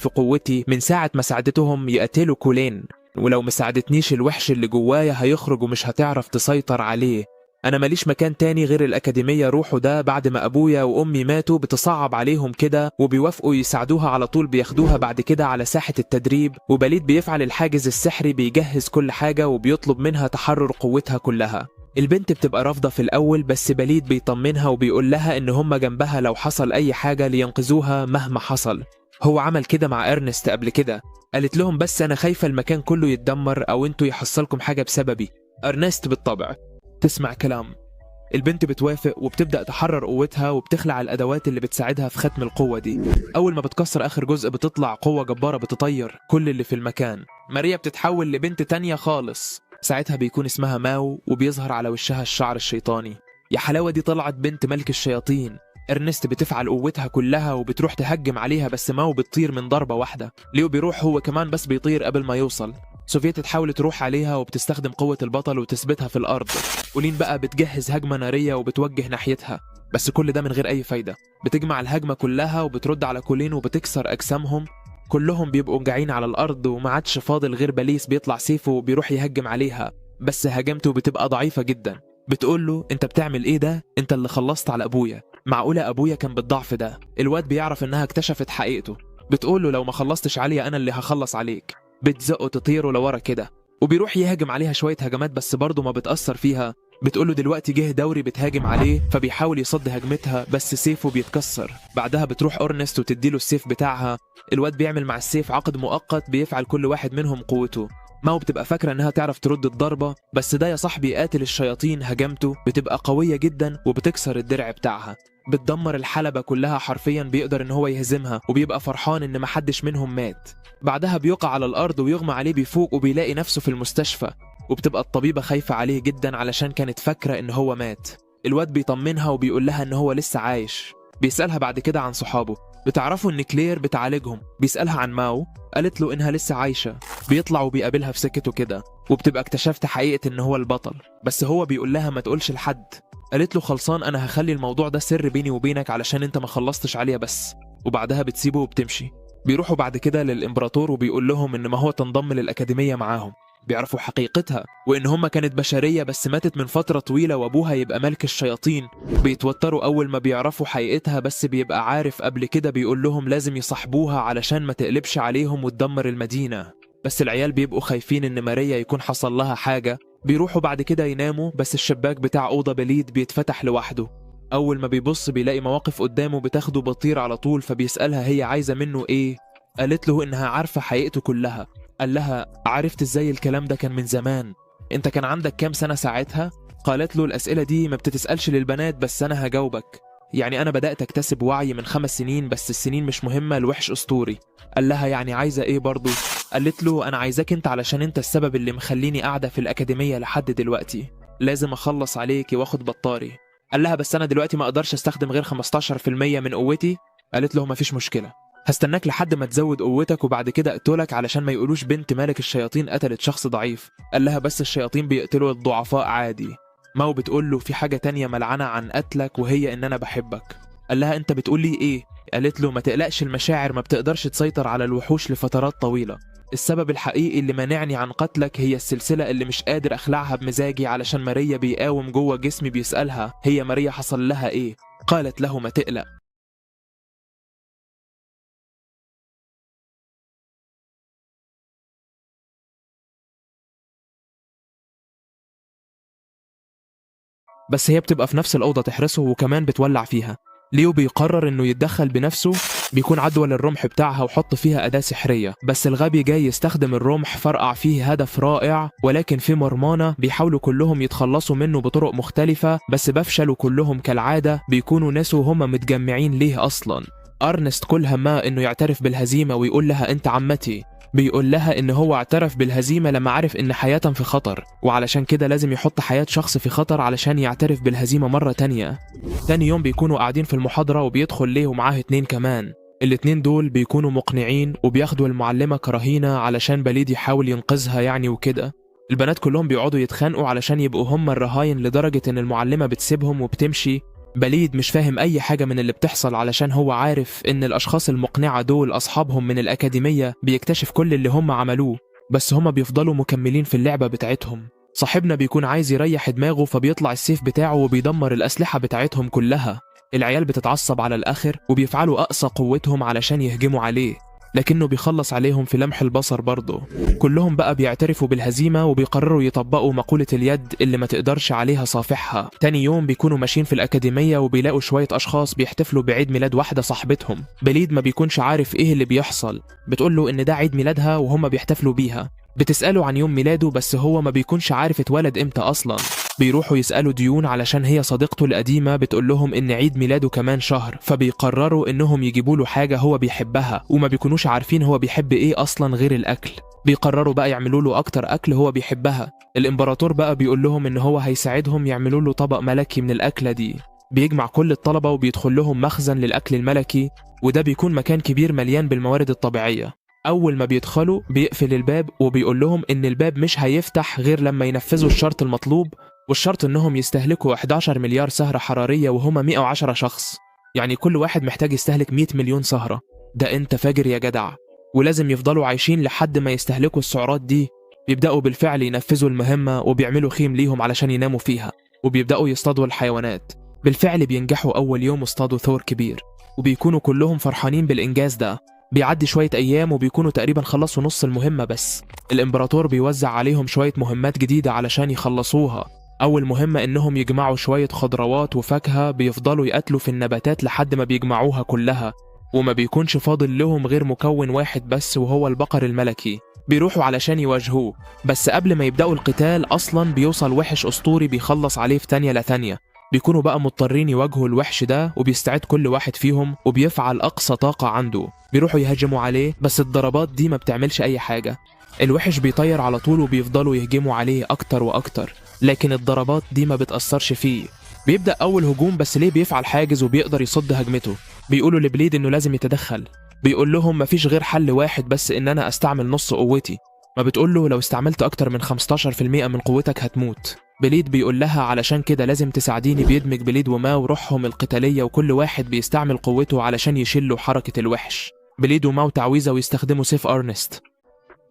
قوتي من ساعة ما ساعدتهم يقتلوا كولين، ولو مساعدتنيش الوحش اللي جوايا هيخرج ومش هتعرف تسيطر عليه. أنا ماليش مكان تاني غير الأكاديمية، روحوا ده بعد ما أبويا وأمي ماتوا بتصعب عليهم كده وبيوافقوا يساعدوها على طول، بياخدوها بعد كده على ساحة التدريب، وبليد بيفعل الحاجز السحري، بيجهز كل حاجة وبيطلب منها تحرر قوتها كلها. البنت بتبقى رافضة في الأول، بس بليد بيطمنها وبيقول لها إن هم جنبها لو حصل أي حاجة لينقذوها مهما حصل. هو عمل كده مع إرنست قبل كده. قالت لهم بس أنا خايفة المكان كله يتدمر أو أنتوا يحصلكم حاجة بسببي. إرنست بالطبع تسمع كلام البنت، بتوافق وبتبدأ تحرر قوتها وبتخلع الأدوات اللي بتساعدها في ختم القوة دي. أول ما بتكسر آخر جزء بتطلع قوة جبارة بتطير كل اللي في المكان. ماريا بتتحول لبنت تانية خالص، ساعتها بيكون اسمها ماو وبيظهر على وشها الشعر الشيطاني. يا حلاوة، دي طلعت بنت ملك الشياطين. إرنست بتفعل قوتها كلها وبتروح تهجم عليها، بس ماو بتطير من ضربة واحدة. ليو بيروح هو كمان بس بيطير قبل ما يوصل. سوفيا تحاول تروح عليها وبتستخدم قوة البطل وتثبتها في الأرض. أولين بقى بتجهز هجمة نارية وبتوجه ناحيتها، بس كل ده من غير أي فايدة. بتجمع الهجمة كلها وبترد على كولين وبتكسر أجسامهم. كلهم بيبقوا جاعين على الأرض وما عادش فاضل غير بليس بيطلع سيفه وبيروح يهجم عليها، بس هجمته بتبقى ضعيفة جدا. بتقول له أنت بتعمل إيه ده؟ أنت اللي خلصت على أبويا. معقولة أبويا كان بالضعف ده؟ الواد بيعرف إنها اكتشفت حقيقته. بتقول له لو ما خلصتش عليا أنا اللي هخلص عليك. بتزقه تطيره لورا كده وبيروح يهاجم عليها شوية هجمات، بس برضه ما بتأثر فيها. بتقوله دلوقتي جه دوري بتهاجم عليه، فبيحاول يصد هجمتها بس سيفه بيتكسر. بعدها بتروح أورنست وتديله السيف بتاعها. الواد بيعمل مع السيف عقد مؤقت بيفعل كل واحد منهم قوته. ماو بتبقى فاكرة انها تعرف ترد الضربة، بس ده يا صاحبي قاتل الشياطين. هجمته بتبقى قوية جدا وبتكسر الدرع بتاعها، بتدمر الحلبة كلها حرفيا. بيقدر ان هو يهزمها وبيبقى فرحان ان محدش منهم مات. بعدها بيقع على الأرض ويغمى عليه، بيفوق وبيلاقي نفسه في المستشفى، وبتبقى الطبيبة خايفة عليه جدا علشان كانت فاكرة ان هو مات. الواد بيطمنها وبيقول لها ان هو لسه عايش. بيسألها بعد كده عن صحابه، بتعرفوا ان كلير بتعالجهم. بيسألها عن ماو، قالت له انها لسه عايشة. بيطلع وبيقابلها في سكته كده، وبتبقى اكتشفت حقيقة ان هو البطل، بس هو بيقول لها ما تقولش لحد. قالت له خلصان، انا هخلي الموضوع ده سر بيني وبينك علشان انت ما خلصتش عليها بس. وبعدها بتسيبه وبتمشي. بيروحوا بعد كده للإمبراطور وبيقول لهم ان ما هو تنضم للأكاديمية معاهم. بيعرفوا حقيقتها وإن هم كانت بشرية بس ماتت من فترة طويلة وأبوها يبقى ملك الشياطين. بيتوتروا أول ما بيعرفوا حقيقتها، بس بيبقى عارف قبل كده بيقول لهم لازم يصاحبوها علشان ما تقلبش عليهم وتدمر المدينة. بس العيال بيبقوا خايفين إن ماريا يكون حصل لها حاجة. بيروحوا بعد كده يناموا، بس الشباك بتاع أوضة بليد بيتفتح لوحده. أول ما بيبص بيلاقي مواقف قدامه بتاخده بطير على طول، فبيسألها هي عايزة منه إيه. قالت له إنها عارفة حقيقته كلها. قال لها عرفت ازاي الكلام ده؟ كان من زمان. انت كان عندك كام سنة ساعتها؟ قالت له الأسئلة دي ما بتتسألش للبنات، بس أنا هجاوبك. يعني أنا بدأت أكتسب وعي من 5 سنين، بس السنين مش مهمة، الوحش أسطوري. قال لها يعني عايزة إيه برضو؟ قالت له أنا عايزاك أنت علشان أنت السبب اللي مخليني قاعدة في الأكاديمية لحد دلوقتي. لازم أخلص عليك واخد بطاري. قال لها بس أنا دلوقتي ما أقدرش أستخدم غير 15% من قوتي. قالت له مفيش مشكلة، هستناك لحد ما تزود قوتك وبعد كده اقتلك علشان ما يقولوش بنت ملك الشياطين قتلت شخص ضعيف. قال لها بس الشياطين بيقتلوا الضعفاء عادي. ماو بتقول له في حاجة تانية ملعنة عن قتلك وهي ان انا بحبك. قال لها انت بتقول لي ايه؟ قالت له ما تقلقش، المشاعر ما بتقدرش تسيطر على الوحوش لفترات طويلة. السبب الحقيقي اللي مانعني عن قتلك هي السلسلة اللي مش قادر اخلعها بمزاجي علشان ماريا بيقاوم جوه جسمي. بيسألها هي ماريا حصل لها ايه؟ قالت له ما تقلق. بس هي بتبقى في نفس الأوضة تحرسه وكمان بتولع فيها. ليو بيقرر انه يتدخل بنفسه، بيكون عدوى للرمح بتاعها وحط فيها أداة سحرية، بس الغبي جاي يستخدم الرمح، فرقع فيه هدف رائع، ولكن في مرمانة بيحاولوا كلهم يتخلصوا منه بطرق مختلفة، بس بفشلوا كلهم كالعادة. بيكونوا ناس وهم متجمعين ليه أصلا. أرنست كل همه انه يعترف بالهزيمة ويقول لها انت عمتي. بيقول لها ان هو اعترف بالهزيمة لما عرف ان حياته في خطر، وعلشان كده لازم يحط حياة شخص في خطر علشان يعترف بالهزيمة مرة تانية. تاني يوم بيكونوا قاعدين في المحاضرة وبيدخل ليه ومعاه 2 كمان. الاتنين دول بيكونوا مقنعين وبياخدوا المعلمة كرهينة علشان بليد يحاول ينقذها يعني وكده. البنات كلهم بيقعدوا يتخانقوا علشان يبقوا هم الرهاين لدرجة ان المعلمة بتسيبهم وبتمشي. بليد مش فاهم اي حاجة من اللي بتحصل علشان هو عارف ان الاشخاص المقنعة دول اصحابهم من الاكاديمية بيكتشف كل اللي هم عملوه، بس هم بيفضلوا مكملين في اللعبة بتاعتهم. صاحبنا بيكون عايز يريح دماغه فبيطلع السيف بتاعه وبيدمر الاسلحة بتاعتهم كلها. العيال بتتعصب على الاخر وبيفعلوا اقصى قوتهم علشان يهجموا عليه، لكنه بيخلص عليهم في لمح البصر برضه. كلهم بقى بيعترفوا بالهزيمة وبيقرروا يطبقوا مقولة اليد اللي ما تقدرش عليها صافحها. تاني يوم بيكونوا ماشيين في الأكاديمية وبيلاقوا شوية أشخاص بيحتفلوا بعيد ميلاد واحدة صاحبتهم. بليد ما بيكونش عارف إيه اللي بيحصل، بتقوله إن ده عيد ميلادها وهم بيحتفلوا بيها. بتسأله عن يوم ميلاده بس هو ما بيكونش عارف اتولد إمتى أصلا. بيروحوا يسألوا ديون علشان هي صديقته القديمة بتقول لهم إن عيد ميلاده كمان شهر، فبيقرروا إنهم يجيبوا له حاجة هو بيحبها وما بيكونوش عارفين هو بيحب إيه أصلا غير الأكل. بيقرروا بقى يعملوا له أكتر أكل هو بيحبها. الإمبراطور بقى بيقول لهم إن هو هيساعدهم يعملوا له طبق ملكي من الأكلة دي. بيجمع كل الطلبة وبيدخل لهم مخزن للأكل الملكي، وده بيكون مكان كبير مليان بالموارد الطبيعية. أول ما بيدخلوا بيقفل الباب وبيقول لهم إن الباب مش هيفتح غير لما ينفذوا الشرط المطلوب، والشرط إنهم يستهلكوا 11 مليار سهرة حرارية وهم 110 شخص. يعني كل واحد محتاج يستهلك 100 مليون سهرة. ده أنت فاجر يا جدع. ولازم يفضلوا عايشين لحد ما يستهلكوا السعرات دي. بيبدأوا بالفعل ينفذوا المهمة وبيعملوا خيم ليهم علشان يناموا فيها، وبيبدأوا يصطادوا الحيوانات. بالفعل بينجحوا أول يوم واصطادوا ثور كبير، وبيكونوا كلهم فرحانين بالإنجاز ده. بيعدي شوية أيام وبيكونوا تقريبا خلصوا نص المهمة، بس الإمبراطور بيوزع عليهم شوية مهمات جديدة علشان يخلصوها. أول مهمة إنهم يجمعوا شوية خضروات وفاكهة، بيفضلوا يقتلوا في النباتات لحد ما بيجمعوها كلها، وما بيكونش فاضل لهم غير مكون واحد بس وهو البقر الملكي. بيروحوا علشان يواجهوه، بس قبل ما يبدأوا القتال أصلا بيوصل وحش أسطوري بيخلص عليه في ثانية لثانية. بيكونوا بقى مضطرين يواجهوا الوحش ده، وبيستعد كل واحد فيهم وبيفعل أقصى طاقة عنده. بيروحوا يهاجموا عليه بس الضربات دي ما بتعملش أي حاجة. الوحش بيطير على طول وبيفضلوا يهجموا عليه أكتر وأكتر، لكن الضربات دي ما بتأثرش فيه. بيبدأ أول هجوم بس ليه بيفعل حاجز وبيقدر يصد هجمته. بيقولوا لبليد إنه لازم يتدخل. بيقول لهم مفيش غير حل واحد بس، إن أنا أستعمل نص قوتي. ما بتقول له لو استعملت أكتر من 15% من قوتك هتموت. بليد بيقول لها علشان كده لازم تساعديني. بيدمج بليد وماو روحهم القتالية وكل واحد بيستعمل قوته علشان يشيلوا حركة الوحش. بليد وماو تعويذة ويستخدموا سيف أرنست.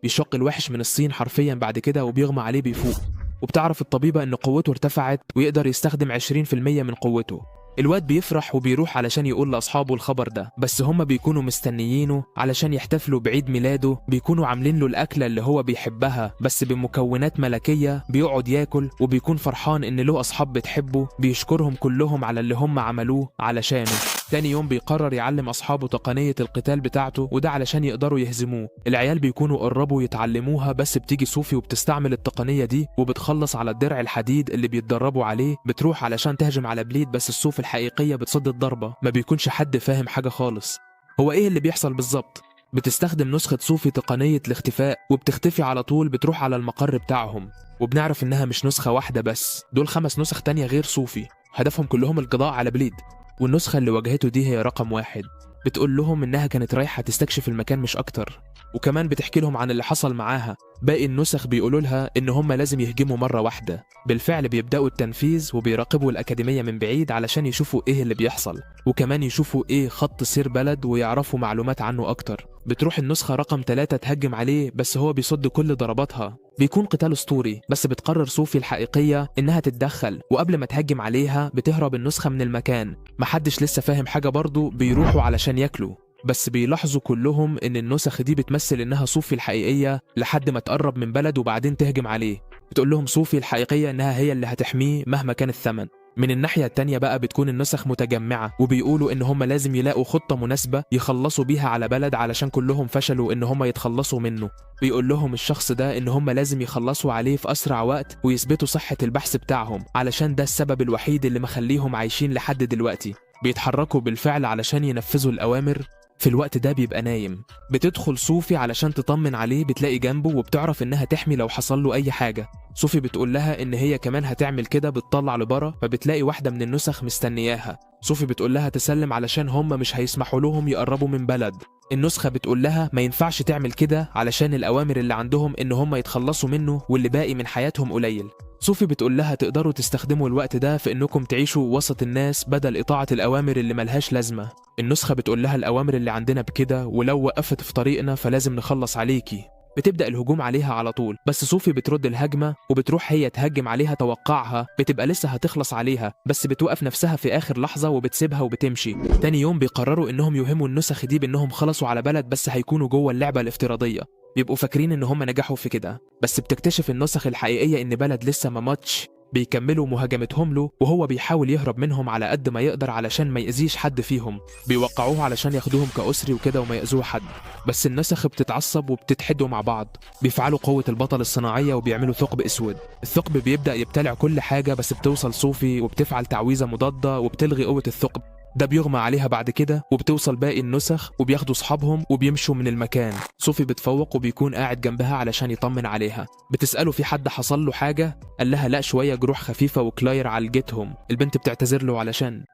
بيشق الوحش من الصين حرفيا بعد كده وبيغمى عليه بيفوق، وبتعرف الطبيبة إن قوته ارتفعت ويقدر يستخدم 20% من قوته. الواد بيفرح وبيروح علشان يقول لأصحابه الخبر ده، بس هما بيكونوا مستنيينه علشان يحتفلوا بعيد ميلاده. بيكونوا عاملين له الأكلة اللي هو بيحبها بس بمكونات ملكية. بيقعد ياكل وبيكون فرحان إن له أصحاب بتحبه، بيشكرهم كلهم على اللي هم عملوه علشانه. تاني يوم بيقرر يعلم أصحابه تقنية القتال بتاعته، وده علشان يقدروا يهزموه. العيال بيكونوا قربوا يتعلموها، بس بتيجي صوفي وبتستعمل التقنية دي وبتخلص على الدرع الحديد اللي بيتدربوا عليه. بتروح علشان تهجم على بليد، بس الصوف الحقيقية بتصد الضربة. ما بيكونش حد فاهم حاجة خالص. هو إيه اللي بيحصل بالظبط؟ بتستخدم نسخة صوفي تقنية الاختفاء وبتختفي على طول. بتروح على المقر بتاعهم وبنعرف إنها مش نسخة واحدة بس، دول 5 نسخ تانية غير صوفي، هدفهم كلهم القضاء على بليد. والنسخة اللي واجهته دي هي رقم 1. بتقول لهم إنها كانت رايحة تستكشف المكان مش أكتر، وكمان بتحكي لهم عن اللي حصل معاها. باقي النسخ بيقولوا لها إن هم لازم يهجموا مرة واحدة. بالفعل بيبدأوا التنفيذ وبيراقبوا الأكاديمية من بعيد علشان يشوفوا إيه اللي بيحصل، وكمان يشوفوا إيه خط سير بلد ويعرفوا معلومات عنه أكتر. بتروح النسخة رقم 3 تهجم عليه، بس هو بيصد كل ضرباتها. بيكون قتال أسطوري، بس بتقرر صوفي الحقيقية إنها تتدخل، وقبل ما تهجم عليها بتهرب النسخة من المكان. محدش لسه فاهم حاجة برضو. بيروحوا علشان ياكلوا، بس بيلاحظوا كلهم إن النسخ دي بتمثل إنها صوفي الحقيقية لحد ما تقرب من بلد وبعدين تهجم عليه. بتقول لهم صوفي الحقيقية إنها هي اللي هتحميه مهما كان الثمن. من الناحية التانية بقى بتكون النسخ متجمعة، وبيقولوا إن هم لازم يلاقوا خطة مناسبة يخلصوا بيها على بلد علشان كلهم فشلوا إن هم يتخلصوا منه. بيقول لهم الشخص ده إن هم لازم يخلصوا عليه في أسرع وقت ويثبتوا صحة البحث بتاعهم، علشان ده السبب الوحيد اللي مخليهم عايشين لحد دلوقتي. بيتحركوا بالفعل علشان ينفذوا الأوامر. في الوقت ده بيبقى نايم. بتدخل صوفي علشان تطمن عليه، بتلاقي جنبه وبتعرف انها تحمي لو حصل له اي حاجة. صوفي بتقول لها ان هي كمان هتعمل كده، بتطلع لبره فبتلاقي واحدة من النسخ مستنياها. صوفي بتقول لها تسلم علشان هم مش هيسمحوا لهم يقربوا من بلد. النسخة بتقول لها ما ينفعش تعمل كده علشان الأوامر اللي عندهم إن هم يتخلصوا منه واللي باقي من حياتهم قليل. صوفي بتقول لها تقدروا تستخدموا الوقت ده في إنكم تعيشوا وسط الناس بدل إطاعة الأوامر اللي ملهاش لازمة. النسخة بتقول لها الأوامر اللي عندنا بكده، ولو وقفت في طريقنا فلازم نخلص عليكي. بتبدأ الهجوم عليها على طول، بس صوفي بترد الهجمة وبتروح هي تهجم عليها. توقعها بتبقى لسه هتخلص عليها، بس بتوقف نفسها في آخر لحظة وبتسيبها وبتمشي. تاني يوم بيقرروا إنهم يوهموا النسخ دي بإنهم خلصوا على بلد، بس هيكونوا جوه اللعبة الافتراضية. بيبقوا فاكرين إن هم نجحوا في كده، بس بتكتشف النسخ الحقيقية إن بلد لسه ما ماتش. بيكملوا مهاجمتهم له وهو بيحاول يهرب منهم على قد ما يقدر علشان ما يأذيش حد فيهم. بيوقعوه علشان ياخدوهم كأسري وكده وما يأذوه حد، بس النسخ بتتعصب وبتتحدوا مع بعض. بيفعلوا قوة البطل الصناعية وبيعملوا ثقب أسود. الثقب بيبدأ يبتلع كل حاجة، بس بتوصل صوفي وبتفعل تعويذة مضادة وبتلغي قوة الثقب ده. بيغمى عليها بعد كده، وبتوصل باقي النسخ وبياخدوا صحابهم وبيمشوا من المكان. صوفي بتفوق وبيكون قاعد جنبها علشان يطمن عليها. بتسأله في حد حصل له حاجة؟ قال لها لا، شوية جروح خفيفة وكلاير عالجتهم. البنت بتعتذر له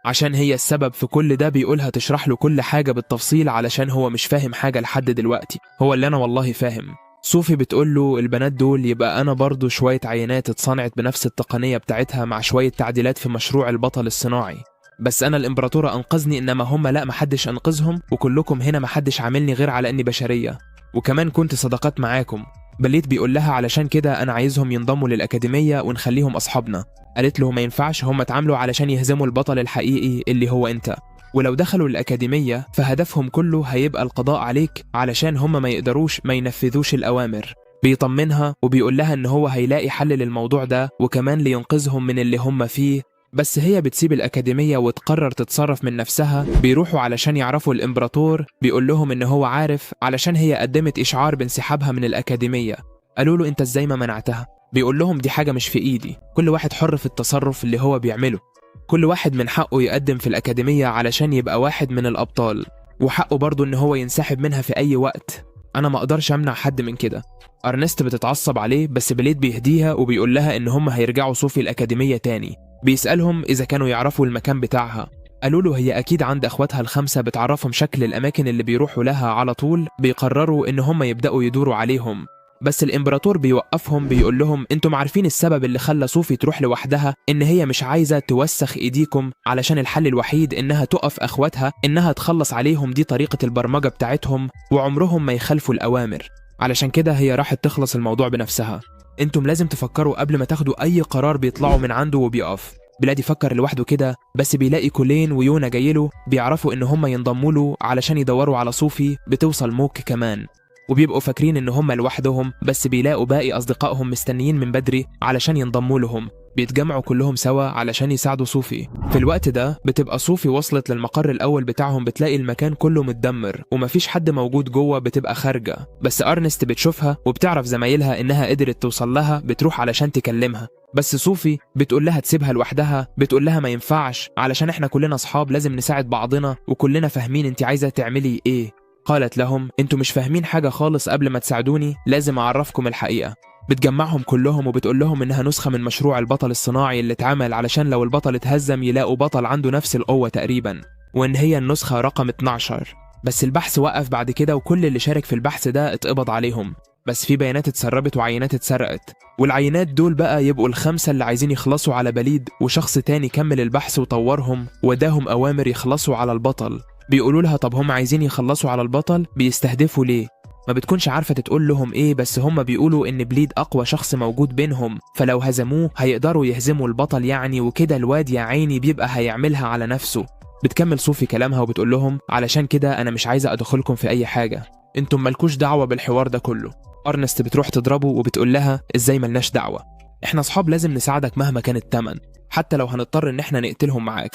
عشان هي السبب في كل ده. بيقولها تشرح له كل حاجة بالتفصيل علشان هو مش فاهم حاجة لحد دلوقتي. هو اللي أنا والله فاهم. صوفي بتقول له البنات دول يبقى أنا برضو شوية عينات اتصنعت بنفس التقنية بتاعتها مع شوية تعديلات في مشروع البطل الصناعي، بس أنا الإمبراطورة أنقذني، إنما هم لا، محدش أنقذهم، وكلكم هنا محدش عاملني غير على إني بشرية، وكمان كنت صداقات معاكم. بليت بيقول لها علشان كده أنا عايزهم ينضموا للأكاديمية ونخليهم أصحابنا. قالت له ما ينفعش، هم اتعاملوا علشان يهزموا البطل الحقيقي اللي هو أنت، ولو دخلوا الأكاديمية فهدفهم كله هيبقى القضاء عليك علشان هم ما يقدروش ما ينفذوش الأوامر. بيطمنها وبيقول لها إن هو هيلاقي حل للموضوع ده، وكمان لينقذهم من اللي هم فيه. بس هي بتسيب الأكاديمية وتقرر تتصرف من نفسها. بيروحوا علشان يعرفوا الإمبراطور، بيقول لهم إن هو عارف علشان هي قدمت إشعار بانسحابها من الأكاديمية. قالوا له أنت إزاي ما منعتها؟ بيقول لهم دي حاجة مش في إيدي، كل واحد حر في التصرف اللي هو بيعمله. كل واحد من حقه يقدم في الأكاديمية علشان يبقى واحد من الأبطال، وحقه برضه إن هو ينسحب منها في أي وقت. أنا ما أقدرش أمنع حد من كده. أرنست بتتعصب عليه، بس بليد بيهديها وبيقول لها إن هم هيرجعوا صوفي الأكاديمية تاني. بيسألهم إذا كانوا يعرفوا المكان بتاعها. قالوا له هي أكيد عند أخواتها الخمسة، بتعرفهم شكل الأماكن اللي بيروحوا لها على طول. بيقرروا إن هم يبدأوا يدوروا عليهم، بس الإمبراطور بيوقفهم. بيقول لهم أنتم عارفين السبب اللي خلى صوفي تروح لوحدها؟ إن هي مش عايزة توسخ إيديكم، علشان الحل الوحيد إنها تقف أخواتها، إنها تخلص عليهم. دي طريقة البرمجة بتاعتهم، وعمرهم ما يخالفوا الأوامر. علشان كده هي راحت تخلص الموضوع بنفسها. انتم لازم تفكروا قبل ما تاخدوا اي قرار بيطلعوا من عنده. وبيقف بلاد يفكر لوحده كده، بس بيلاقي كولين ويونا جايله. بيعرفوا ان هم ينضموا له علشان يدوروا على صوفي. بتوصل موك كمان، وبيبقوا فاكرين ان هم لوحدهم، بس بيلاقوا باقي اصدقائهم مستنيين من بدري علشان ينضموا لهم. بيتجمعوا كلهم سوا علشان يساعدوا صوفي. في الوقت ده بتبقى صوفي وصلت للمقر الاول بتاعهم. بتلاقي المكان كله متدمر ومفيش حد موجود جوه. بتبقى خارجه، بس ارنست بتشوفها وبتعرف زمايلها انها قدرت توصل لها. بتروح علشان تكلمها، بس صوفي بتقول لها تسيبها لوحدها. بتقول لها ما ينفعش، علشان احنا كلنا اصحاب، لازم نساعد بعضنا، وكلنا فاهمين انت عايزه تعملي ايه. قالت لهم انتوا مش فاهمين حاجه خالص، قبل ما تساعدوني لازم اعرفكم الحقيقه. بتجمعهم كلهم وبتقول لهم انها نسخة من مشروع البطل الصناعي اللي اتعمل علشان لو البطل اتهزم يلاقوا بطل عنده نفس القوة تقريبا، وان هي النسخة رقم 12. بس البحث وقف بعد كده، وكل اللي شارك في البحث ده اتقبض عليهم. بس في بيانات اتسربت وعينات اتسرقت، والعينات دول بقى يبقوا الخمسة اللي عايزين يخلصوا على بليد. وشخص تاني كمل البحث وطورهم وداهم اوامر يخلصوا على البطل. بيقولوا لها طب هم عايزين يخلصوا على البطل، بيستهدفوا ليه؟ ما بتكونش عارفة تقول لهم ايه، بس هم بيقولوا ان بليد اقوى شخص موجود بينهم، فلو هزموه هيقدروا يهزموا البطل يعني، وكده الواد يا عيني بيبقى هيعملها على نفسه. بتكمل صوفي كلامها وبتقول لهم علشان كده انا مش عايزة ادخلكم في اي حاجة، انتم مالكوش دعوة بالحوار ده كله. ارنست بتروح تضربه وبتقول لها ازاي ملناش دعوة، احنا اصحاب لازم نساعدك مهما كان التمن، حتى لو هنضطر ان احنا نقتلهم معاك.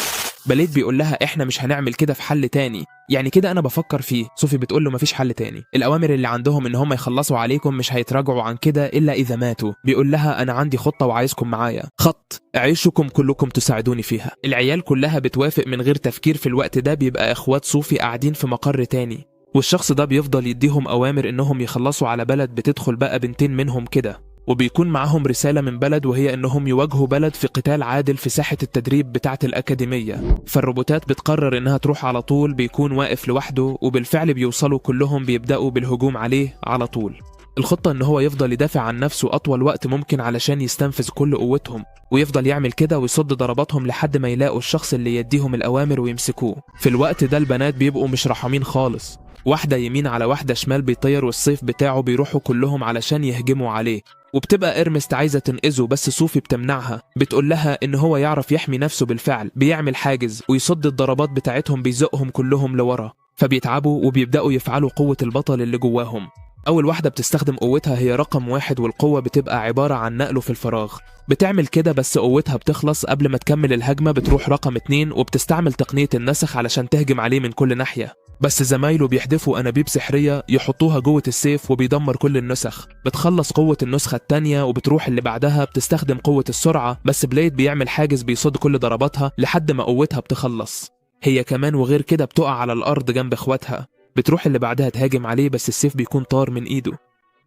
بليد بيقول لها احنا مش هنعمل كده في حل تاني، يعني كده انا بفكر فيه. صوفي بتقول له مفيش حل تاني، الاوامر اللي عندهم ان هم يخلصوا عليكم مش هيتراجعوا عن كده الا اذا ماتوا. بيقول لها انا عندي خطة وعايزكم معايا، خط اعيشكم كلكم تساعدوني فيها. العيال كلها بتوافق من غير تفكير. في الوقت ده بيبقى اخوات صوفي قاعدين في مقر تاني، والشخص ده بيفضل يديهم أوامر إنهم يخلصوا على بلد بتدخل بقى بنتين منهم كده، وبيكون معاهم رسالة من بلد وهي إنهم يواجهوا بلد في قتال عادل في ساحة التدريب بتاعة الأكاديمية. فالروبوتات بتقرر إنها تروح على طول، بيكون واقف لوحده، وبالفعل بيوصلوا كلهم بيبدأوا بالهجوم عليه على طول. الخطة إن هو يفضل يدافع عن نفسه أطول وقت ممكن علشان يستنفذ كل قوتهم، ويفضل يعمل كده ويصد ضرباتهم لحد ما يلاقوا الشخص اللي يديهم الأوامر ويمسكوه. في الوقت ده البنات بيبقوا مش رحمين خالص، واحدة يمين على واحدة شمال بيطير، والسيف بتاعه بيروحوا كلهم علشان يهجموا عليه. وبتبقى إرمست عايزة تنقذه بس صوفي بتمنعها، بتقول لها إن هو يعرف يحمي نفسه بالفعل، بيعمل حاجز ويصد الضربات بتاعتهم، بيزقهم كلهم لورا، فبيتعبوا وبيبدأوا يفعلوا قوة البطل اللي جواهم. أول واحدة بتستخدم قوتها هي رقم 1، والقوة بتبقى عبارة عن نقله في الفراغ. بتعمل كده بس قوتها بتخلص قبل ما تكمل الهجمة. بتروح رقم 2 وبتستعمل تقنية النسخ علشان تهجم عليه من كل ناحية، بس زمايله بيحدفوا أنابيب سحرية يحطوها جوه السيف وبيدمر كل النسخ. بتخلص قوة النسخة التانية وبتروح اللي بعدها بتستخدم قوة السرعة، بس بليد بيعمل حاجز بيصد كل ضرباتها لحد ما قوتها بتخلص هي كمان، وغير كده بتقع على الأرض جنب إخواتها. بتروح اللي بعدها تهاجم عليه بس السيف بيكون طار من إيده،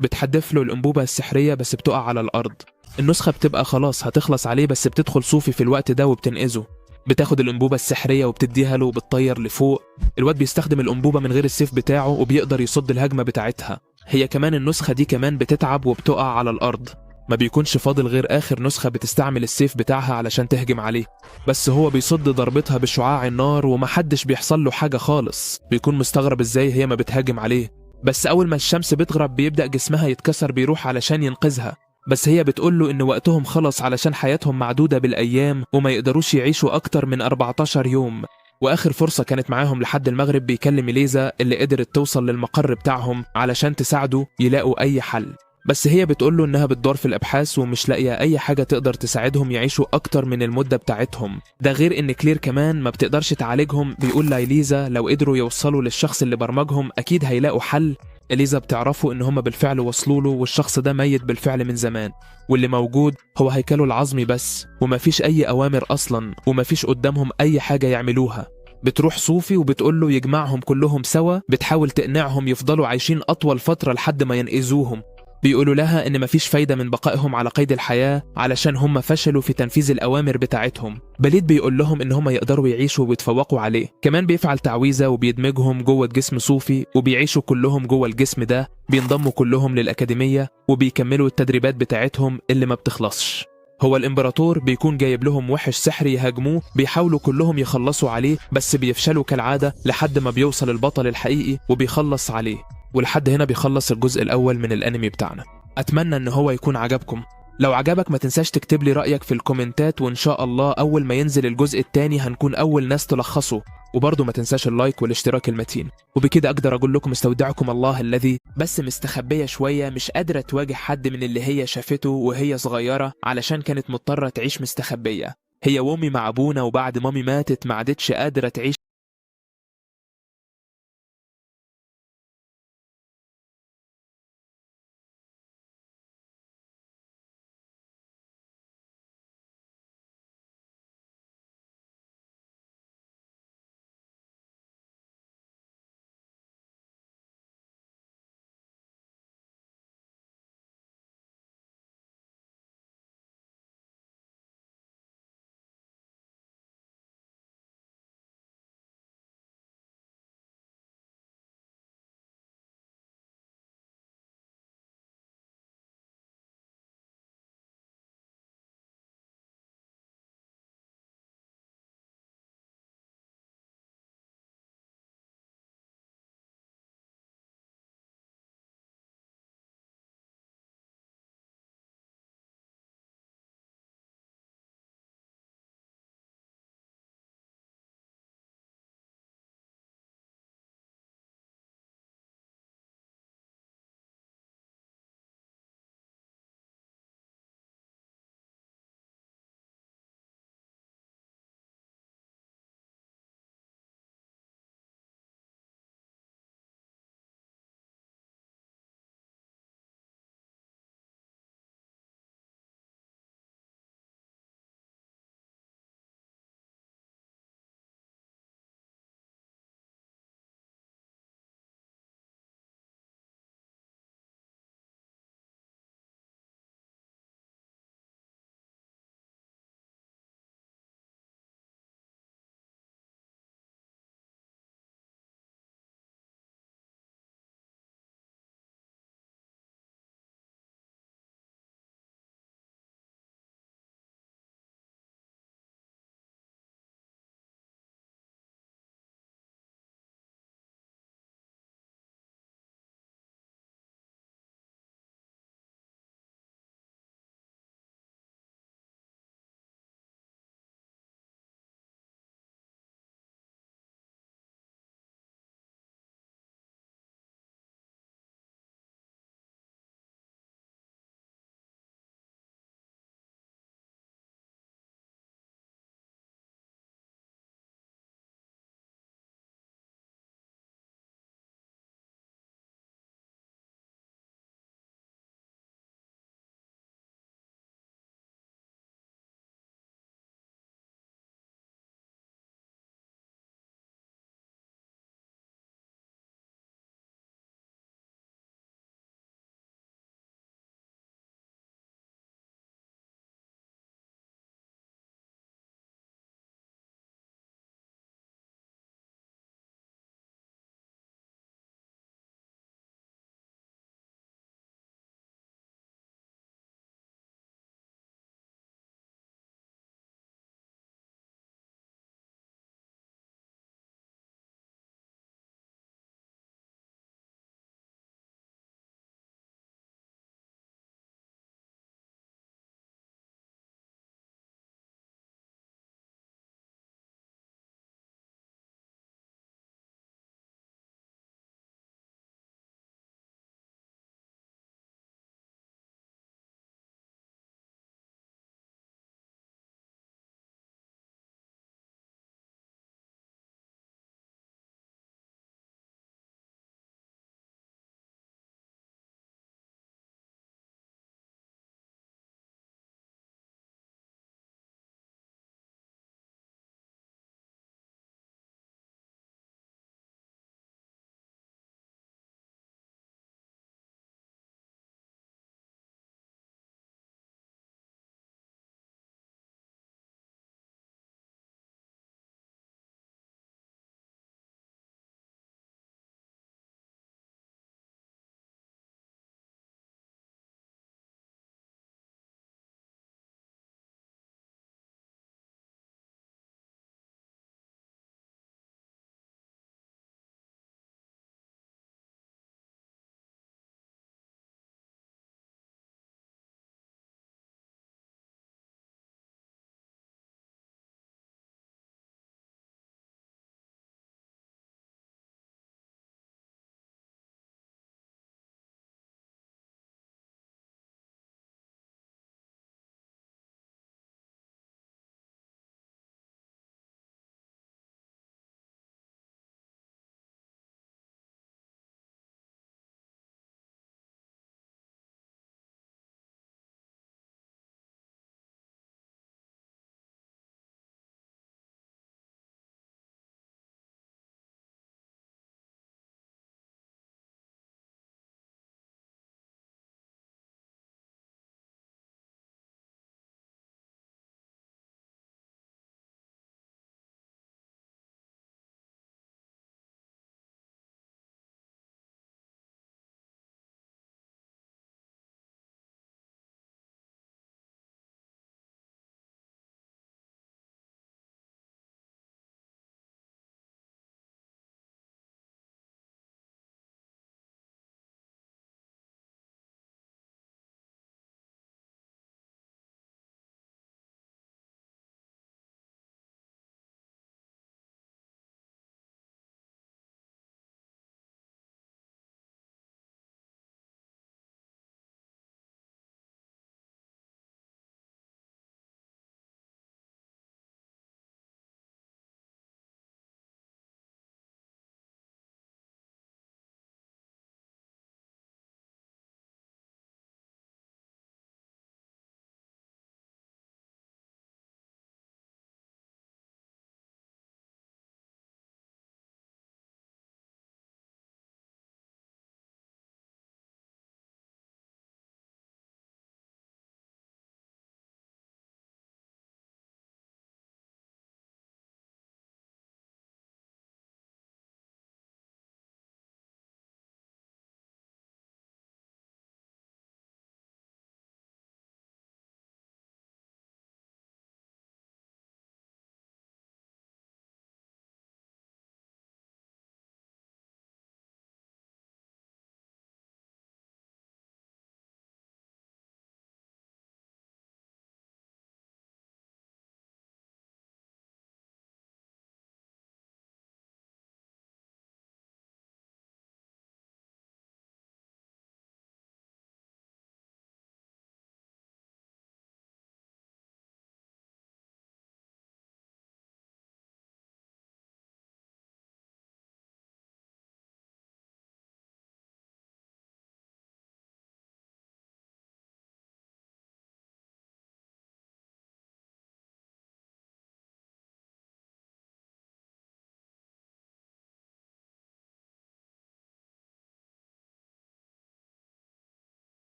بتحدف له الأنبوبة السحرية بس بتقع على الأرض. النسخة بتبقى خلاص هتخلص عليه، بس بتدخل صوفي في الوقت ده وبتنقذه. بتاخد الأنبوبة السحرية وبتديها له وبتطير لفوق. الواد بيستخدم الأنبوبة من غير السيف بتاعه وبيقدر يصد الهجمة بتاعتها. هي كمان النسخة دي كمان بتتعب وبتقع على الأرض. ما بيكونش فاضل غير آخر نسخة بتستعمل السيف بتاعها علشان تهجم عليه، بس هو بيصد ضربتها بشعاع النار ومحدش بيحصل له حاجة خالص. بيكون مستغرب ازاي هي ما بتهاجم عليه، بس أول ما الشمس بتغرب بيبدأ جسمها يتكسر، بيروح علشان ينقذها، بس هي بتقوله إن وقتهم خلص علشان حياتهم معدودة بالأيام وما يقدروش يعيشوا أكتر من 14 يوم. وآخر فرصة كانت معاهم لحد المغرب بيكلم إليزا اللي قدرت توصل للمقر بتاعهم علشان تساعده يلاقوا أي حل، بس هي بتقوله إنها بتدور في الأبحاث ومش لاقية أي حاجة تقدر تساعدهم يعيشوا أكتر من المدة بتاعتهم. ده غير إن كلير كمان ما بتقدرش تعالجهم. بيقول لإليزا لو قدروا يوصلوا للشخص اللي برمجهم أكيد هيلاقوا حل. إليزا بتعرفوا إن هم بالفعل وصلوا له، والشخص ده ميت بالفعل من زمان، واللي موجود هو هيكله العظمي بس، ومفيش أي أوامر أصلا، ومفيش قدامهم أي حاجة يعملوها. بتروح صوفي وبتقوله يجمعهم كلهم سوا، بتحاول تقنعهم يفضلوا عايشين أطول فترة لحد ما ينقذوهم. بيقولوا لها إن مفيش فايدة من بقائهم على قيد الحياة علشان هم فشلوا في تنفيذ الأوامر بتاعتهم. بليد بيقول لهم إن هم يقدروا يعيشوا ويتفوقوا عليه. كمان بيفعل تعويذة وبيدمجهم جوه جسم صوفي، وبيعيشوا كلهم جوه الجسم ده، بينضموا كلهم للأكاديمية وبيكملوا التدريبات بتاعتهم اللي ما بتخلصش. هو الإمبراطور بيكون جايب لهم وحش سحري يهاجموه، بيحاولوا كلهم يخلصوا عليه بس بيفشلوا كالعادة لحد ما بيوصل البطل الحقيقي وبيخلص عليه. ولحد هنا بيخلص الجزء الأول من الأنمي بتاعنا. أتمنى إن هو يكون عجبكم. لو عجبك ما تنساش تكتب لي رأيك في الكومنتات، وإن شاء الله أول ما ينزل الجزء الثاني هنكون أول ناس تلخصه. وبرضه ما تنساش اللايك والاشتراك المتين. وبكده أقدر أقول لكم استودعكم الله الذي. بس مستخبية شوية، مش قادرة تواجه حد من اللي هي شافته وهي صغيرة علشان كانت مضطرة تعيش مستخبية. هي وامي مع أبونا، وبعد مامي ماتت ما عادتش قادرة تعيش